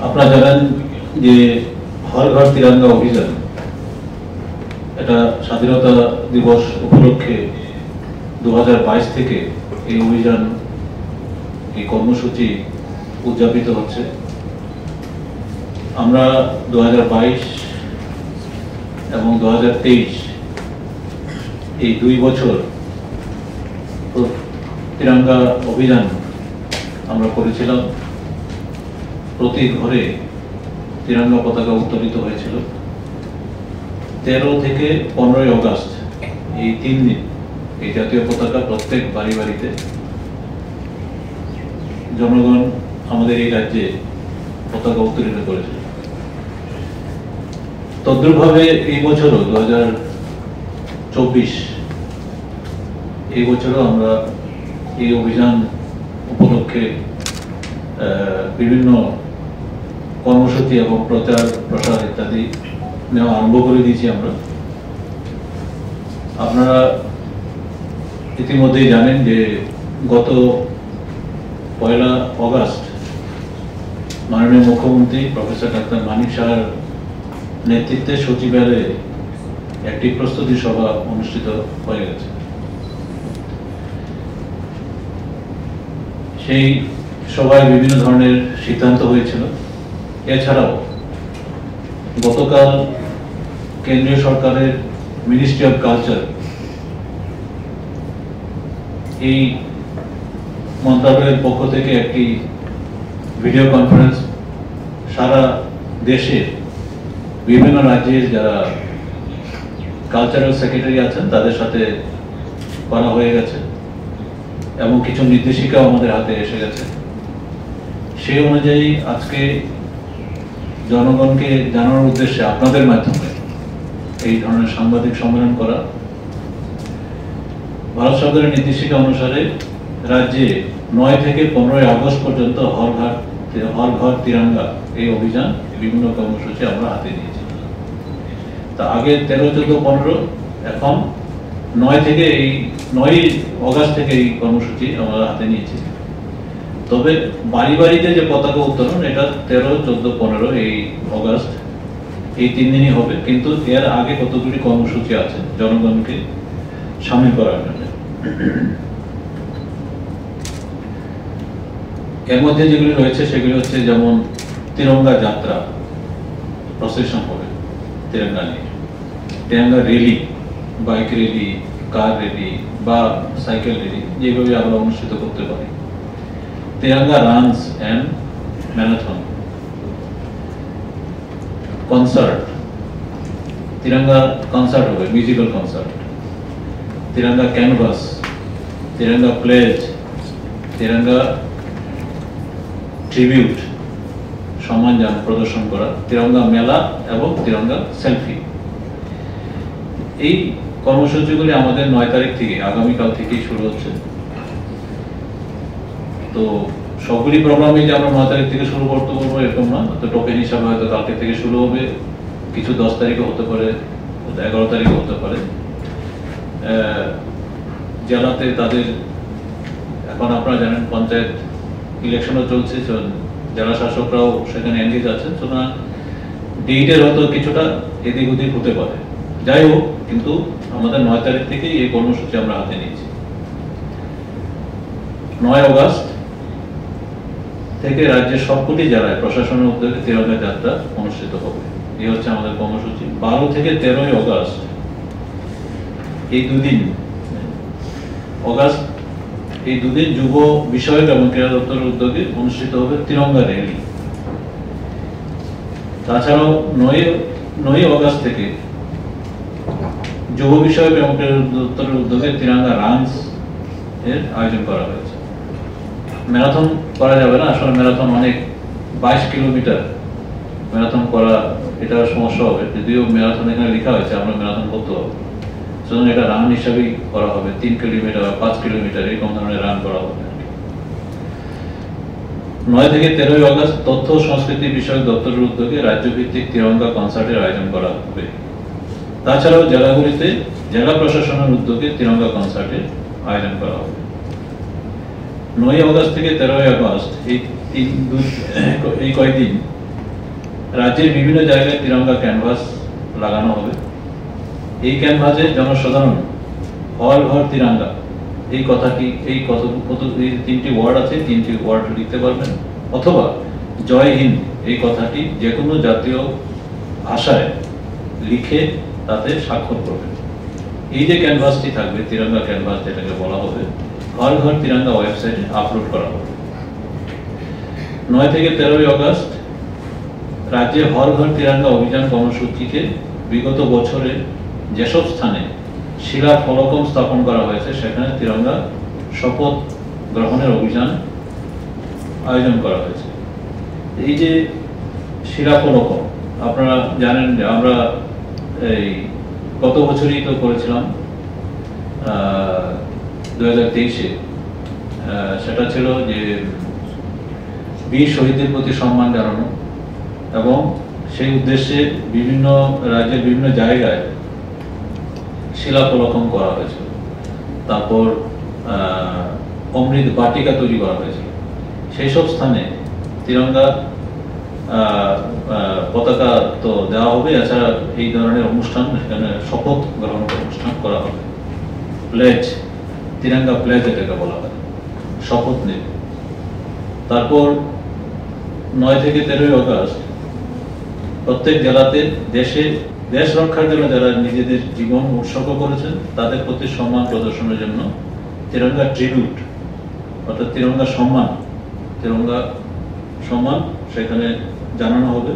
আপনারা জানেন যে হর ঘর তিরঙ্গা অভিযান এটা স্বাধীনতা দিবস উপলক্ষে 2022 থেকে এই অভিযান এই কর্মসূচি উদযাপিত হচ্ছে। আমরা 2022 এবং 2023 এই 2 বছর তিরঙ্গা অভিযান আমরা করেছিলাম। প্রতি ঘরে তিরঙ্গা পতাকা উত্তোলিত হয়েছিল। 13 থেকে 15 আগস্ট এই 3 দিন এই জাতীয় পতাকা প্রত্যেক বাড়ি বাড়িতে জনগণ আমাদের এই রাজ্যে পতাকা উত্তোলিত করেছিল। তদ্রুপভাবে এই বছরও 2024 এই বছরও আমরা এই অভিযান উপলক্ষে বিভিন্ন কর্মসূচি এবং প্রচার প্রসার ইত্যাদি নেওয়া আরম্ভ করে দিয়েছি আমরা। আপনারা ইতিমধ্যেই জানেন যে গত 1 আগস্ট মাননীয় মুখ্যমন্ত্রী প্রফেসর ডাক্তার মানিক সাহার নেতৃত্বে সচিবালয়ে একটি প্রস্তুতি সভা অনুষ্ঠিত হয়ে গেছে। সেই সভায় বিভিন্ন ধরনের সিদ্ধান্ত হয়েছিল। এছাড়াও গতকাল কেন্দ্রীয় সরকারের মিনিস্ট্রি অফ কালচার এই মন্ত্রণালয়ের পক্ষ থেকে একটি ভিডিও কনফারেন্স সারা দেশের বিভিন্ন রাজ্যের যারা কালচারাল সেক্রেটারি আছেন তাদের সাথে করা হয়ে গেছে এবং কিছু নির্দেশিকাও আমাদের হাতে এসে গেছে। সেই অনুযায়ী আজকে জনগণকে জানানোর উদ্দেশ্যে আপনাদের মাধ্যমে এই ধরনের সাংবাদিক সম্মেলন করা। ভারত সরকারের নির্দেশিকা অনুসারে রাজ্যে 9 থেকে 15 আগস্ট পর্যন্ত হর ঘর তিরঙ্গা এই অভিযান বিভিন্ন কর্মসূচি আমরা হাতে নিয়েছি। তা আগে 13, 14, 15, এখন 9 থেকে এই 9 আগস্ট থেকে এই কর্মসূচি আমরা হাতে নিয়েছি। তবে বাড়ি বাড়িতে যে পতাকা উত্তোলন এটা 13, 14, 15 এই আগস্ট এই 3 দিনই হবে, কিন্তু এর আগে কতগুলি কর্মসূচি আছে জনগণকে সামিল করার জন্য। এর মধ্যে যেগুলি রয়েছে সেগুলি হচ্ছে যেমন তিরঙ্গা যাত্রা, প্রসেশন হবে তিরঙ্গা নিয়ে, Tiranga rally, bike rally, car rally বা সাইকেল র্যালি যেভাবে আমরা অনুষ্ঠিত করতে পারি। Tiranga runs and marathon, concert, Tiranga concert হবে, musical concert, Tiranga canvas, Tiranga pledge, Tiranga tribute সম্মান প্রদর্শন করা, তিরঙ্গা মেলা এবং তিরঙ্গা সেলফি। এই কর্মসূচিগুলি আমাদের 9 তারিখ থেকে আগামীকাল থেকেই শুরু হচ্ছে। তো সবগুলি প্রোগ্রামে যে আমরা 9 তারিখ থেকে শুরু করতে পারবো এরকম না, তো টোকেন হিসাবে হয়তো কালকে থেকে শুরু হবে, কিছু 10 তারিখে হতে পারে, 11 তারিখে হতে পারে। জেলাতে তাদের এখন আপনারা জানেন পঞ্চায়েত ইলেকশনও চলছে, জেলা শাসকরাও সেখানে এনগেজ আছেন, সুতরাং ডেটের হয়তো কিছুটা এদিক ওদিক হতে পারে। যাই হোক, কিন্তু আমাদের 9 তারিখ থেকেই এই কর্মসূচি আমরা হাতে নিয়েছি। 9 আগস্ট থেকে রাজ্যের সবকটি জেলায় প্রশাসনের উদ্যোগে তিরঙ্গা যাত্রা অনুষ্ঠিত হবে। এই হচ্ছে আমাদের কর্মসূচি। 12 থেকে 13 আগস্ট এই 2 দিন এই 2 দিন যুব বিষয়ক এবং ক্রীড়া দপ্তরের উদ্যোগে অনুষ্ঠিত হবে তিরঙ্গা র্যালি। তাছাড়াও 9 আগস্ট থেকে যুব বিষয়ক এবং ক্রীড়া দপ্তরের উদ্যোগে তিরঙ্গা রানস এর আয়োজন করা হয়েছে। ম্যারাথন করা যাবে না, আসলে ম্যারাথন অনেক 22 কিলোমিটার ম্যারাথন করা এটা সমস্যা হবে, যদিও ম্যারাথন এখানে লেখা হয়েছে আমরা ম্যারাথন করতে হবে, সুতরাং এটা রান হিসাবেই করা হবে। 3 কিলোমিটার বা 5 কিলোমিটার এরকম ধরনের রান করা হবে। 9 থেকে 13 আগস্ট তথ্য সংস্কৃতি বিষয়ক দপ্তরের উদ্যোগে রাজ্যভিত্তিক তিরঙ্গা কনসার্টের আয়োজন করা হবে। তাছাড়াও জেলাগুলিতে জেলা প্রশাসনের উদ্যোগে তিরঙ্গা কনসার্টের আয়োজন করা হবে। 9 আগস্ট থেকে 13 আগস্ট এই কয়েকদিন রাজ্যের বিভিন্ন জায়গায় তিরঙ্গা ক্যানভাস লাগানো হবে। এই ক্যানভাসে জনসাধারণ হর ঘর তিরঙ্গা এই কথাটি এই তিনটি ওয়ার্ড আছে, তিনটি ওয়ার্ড লিখতে পারবেন, অথবা জয় হিন্দ এই কথাটি যে কোনো জাতীয় ভাষায় লিখে তাতে স্বাক্ষর করবেন। এই যে ক্যানভাসটি থাকবে, তিরঙ্গা ক্যানভাস যেটাকে বলা হবে, হর ঘর তিরঙ্গা ওয়েবসাইটে আপলোড করা হবে। 9 থেকে 13 আগস্ট রাজ্যে হর ঘর তিরঙ্গা অভিযান কর্মসূচিকে বিগত বছরে যেসব স্থানে শিলা ফলকম স্থাপন করা হয়েছে সেখানে তিরঙ্গা শপথ গ্রহণের অভিযান আয়োজন করা হয়েছে। এই যে শিলা ফলকম, আপনারা জানেন যে আমরা এই গত বছরই তো করেছিলাম 2023-এ, সেটা ছিল যে বীর শহীদদের প্রতি সম্মান জানানো, এবং সেই উদ্দেশ্যে বিভিন্ন রাজ্যের বিভিন্ন জায়গায় শিলা ফলকম করা হয়েছিল। তারপর অমৃত বাটিকা তৈরি করা হয়েছিল। সেই সব স্থানে তিরঙ্গা পতাকা তো দেওয়া হবে, এছাড়া এই ধরনের অনুষ্ঠান, সেখানে শপথ গ্রহণ অনুষ্ঠান করা হবে। প্লেজ, তিরঙ্গা প্লেজ এটাকে বলা হয়, শপথ নেবে। তারপর 9 থেকে 13 আগস্ট প্রত্যেক জেলাতে দেশ রক্ষার জন্য যারা নিজেদের জীবন উৎসর্গ করেছেন তাদের প্রতি সম্মান প্রদর্শনের জন্য তিরঙ্গা ট্রিবিউট অর্থাৎ তিরঙ্গা সম্মান সেখানে জানানো হবে।